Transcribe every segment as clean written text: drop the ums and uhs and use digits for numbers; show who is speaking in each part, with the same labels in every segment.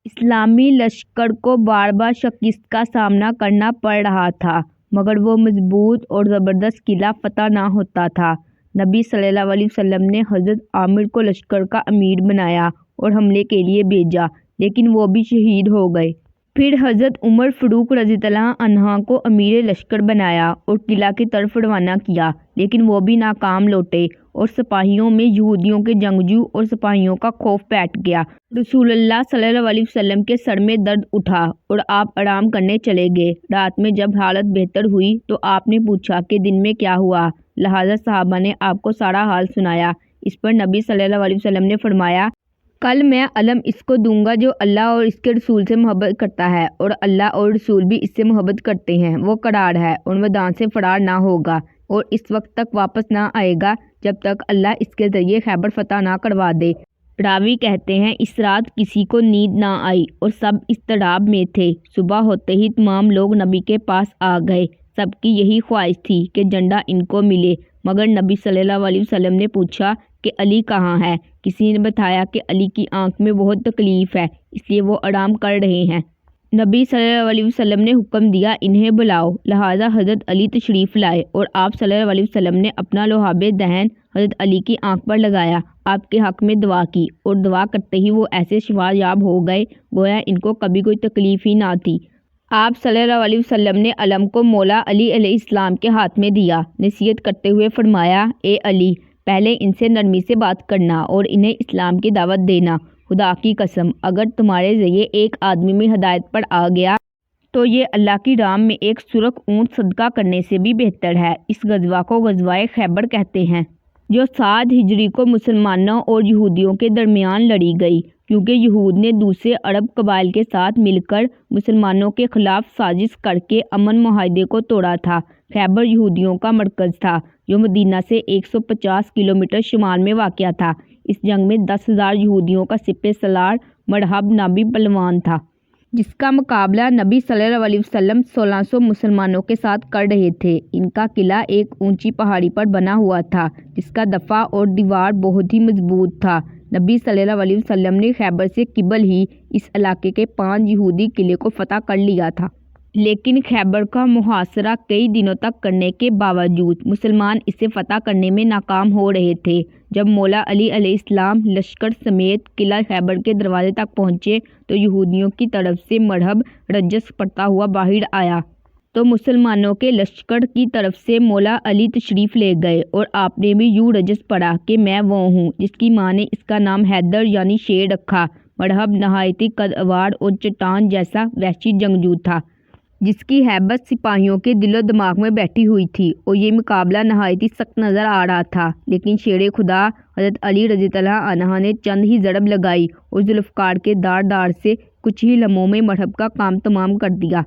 Speaker 1: اسلامی لشکر کو بار بار شکست کا سامنا کرنا پڑ رہا تھا، مگر وہ مضبوط اور زبردست قلعہ فتح نہ ہوتا تھا۔ نبی صلی اللہ علیہ وسلم نے حضرت عامر کو لشکر کا امیر بنایا اور حملے کے لیے بھیجا، لیکن وہ بھی شہید ہو گئے۔ پھر حضرت عمر فاروق رضی اللہ عنہ کو امیر لشکر بنایا اور قلعہ کی طرف روانہ کیا، لیکن وہ بھی ناکام لوٹے اور سپاہیوں میں یہودیوں کے جنگجو اور سپاہیوں کا خوف بیٹھ گیا۔ رسول اللہ صلی اللہ علیہ وسلم کے سر میں درد اٹھا اور آپ آرام کرنے چلے گئے۔ رات میں جب حالت بہتر ہوئی تو آپ نے پوچھا کہ دن میں کیا ہوا، لہٰذا صحابہ نے آپ کو سارا حال سنایا۔ اس پر نبی صلی اللہ علیہ وسلم نے فرمایا، کل میں علم اس کو دوں گا جو اللہ اور اس کے رسول سے محبت کرتا ہے اور اللہ اور رسول بھی اس سے محبت کرتے ہیں۔ وہ قرار ہے اور میدان سے فرار نہ ہوگا اور اس وقت تک واپس نہ آئے گا جب تک اللہ اس کے ذریعے خیبر فتح نہ کروا دے۔ راوی کہتے ہیں اس رات کسی کو نیند نہ آئی اور سب اضطراب میں تھے۔ صبح ہوتے ہی تمام لوگ نبی کے پاس آ گئے۔ سب کی یہی خواہش تھی کہ جھنڈا ان کو ملے، مگر نبی صلی اللہ علیہ وسلم نے پوچھا کہ علی کہاں ہے؟ کسی نے بتایا کہ علی کی آنکھ میں بہت تکلیف ہے، اس لیے وہ آرام کر رہے ہیں۔ نبی صلی اللہ علیہ وسلم نے حکم دیا انہیں بلاؤ، لہٰذا حضرت علی تشریف لائے اور آپ صلی اللہ علیہ وسلم نے اپنا لعاب دہن حضرت علی کی آنکھ پر لگایا، آپ کے حق میں دعا کی اور دعا کرتے ہی وہ ایسے شفا یاب ہو گئے گویا ان کو کبھی کوئی تکلیف ہی نہ تھی۔ آپ صلی اللہ علیہ وسلم نے علم کو مولا علی علیہ السلام کے ہاتھ میں دیا، نصیحت کرتے ہوئے فرمایا، اے علی، پہلے ان سے نرمی سے بات کرنا اور انہیں اسلام کی دعوت دینا۔ خدا کی قسم، اگر تمہارے ذریعے ایک آدمی میں ہدایت پر آ گیا تو یہ اللہ کی راہ میں ایک سرخ اونٹ صدقہ کرنے سے بھی بہتر ہے۔ اس غزوہ کو غزوہ خیبر کہتے ہیں، جو 7 ہجری کو مسلمانوں اور یہودیوں کے درمیان لڑی گئی، کیونکہ یہود نے دوسرے عرب قبائل کے ساتھ مل کر مسلمانوں کے خلاف سازش کر کے امن معاہدے کو توڑا تھا۔ خیبر یہودیوں کا مرکز تھا جو مدینہ سے 150 کلومیٹر شمال میں واقع تھا۔ اس جنگ میں 10,000 یہودیوں کا سپہ سالار مرحب نامی پہلوان تھا، جس کا مقابلہ نبی صلی اللہ علیہ وسلم 1600 مسلمانوں کے ساتھ کر رہے تھے۔ ان کا قلعہ ایک اونچی پہاڑی پر بنا ہوا تھا جس کا دفاع اور دیوار بہت ہی مضبوط تھا۔ نبی صلی اللہ علیہ وسلم نے خیبر سے قبل ہی اس علاقے کے 5 یہودی قلعے کو فتح کر لیا تھا، لیکن خیبر کا محاصرہ کئی دنوں تک کرنے کے باوجود مسلمان اسے فتح کرنے میں ناکام ہو رہے تھے۔ جب مولا علی علیہ السلام لشکر سمیت قلعہ خیبر کے دروازے تک پہنچے تو یہودیوں کی طرف سے مرحب رجس پڑتا ہوا باہر آیا، تو مسلمانوں کے لشکر کی طرف سے مولا علی تشریف لے گئے اور آپ نے بھی یوں رجس پڑھا کہ میں وہ ہوں جس کی ماں نے اس کا نام حیدر یعنی شیر رکھا۔ مرحب نہایتی قدآور اور چٹان جیسا وحشی جنگجو تھا، جس کی ہیبت سپاہیوں کے دل و دماغ میں بیٹھی ہوئی تھی اور یہ مقابلہ نہایتی سخت نظر آ رہا تھا، لیکن شیر خدا حضرت علی رضی اللہ عنہ نے چند ہی ضرب لگائی اور ذوالفقار کے دار سے کچھ ہی لمحوں میں مرحب کا کام تمام کر دیا۔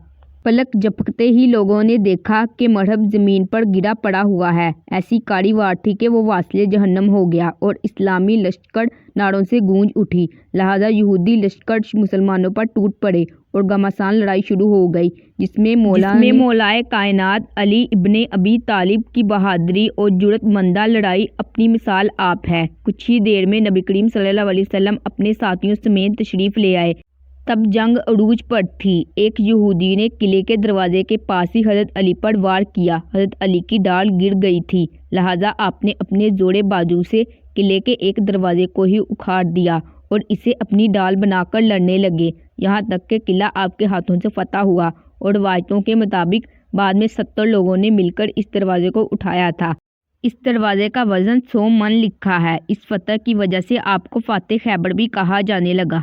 Speaker 1: پلک جھپکتے ہی لوگوں نے دیکھا کہ مرحب زمین پر گرا پڑا ہوا ہے۔ ایسی کاڑی وار تھی کہ وہ واصل جہنم ہو گیا اور اسلامی لشکر نعروں سے گونج اٹھی، لہٰذا یہودی لشکر مسلمانوں پر ٹوٹ پڑے اور گھمسان لڑائی شروع ہو گئی، جس میں مولائے کائنات علی ابن ابی طالب کی بہادری اور جرأت مندانہ لڑائی اپنی مثال آپ ہے۔ کچھ ہی دیر میں نبی کریم صلی اللہ علیہ وسلم اپنے ساتھیوں سمیت تشریف لے آئے۔ تب جنگ عروج پر تھی۔ ایک یہودی نے قلعے کے دروازے کے پاس ہی حضرت علی پر وار کیا۔ حضرت علی کی ڈال گر گئی تھی، لہٰذا آپ نے اپنے زوردار بازو سے قلعے کے ایک دروازے کو ہی اکھاڑ دیا اور اسے اپنی ڈال بنا کر لڑنے لگے، یہاں تک کہ قلعہ آپ کے ہاتھوں سے فتح ہوا، اور روایتوں کے مطابق بعد میں 70 لوگوں نے مل کر اس دروازے کو اٹھایا تھا۔ اس دروازے کا وزن 100 من لکھا ہے۔ اس فتح کی وجہ سے آپ کو فاتح خیبر بھی کہا جانے لگا۔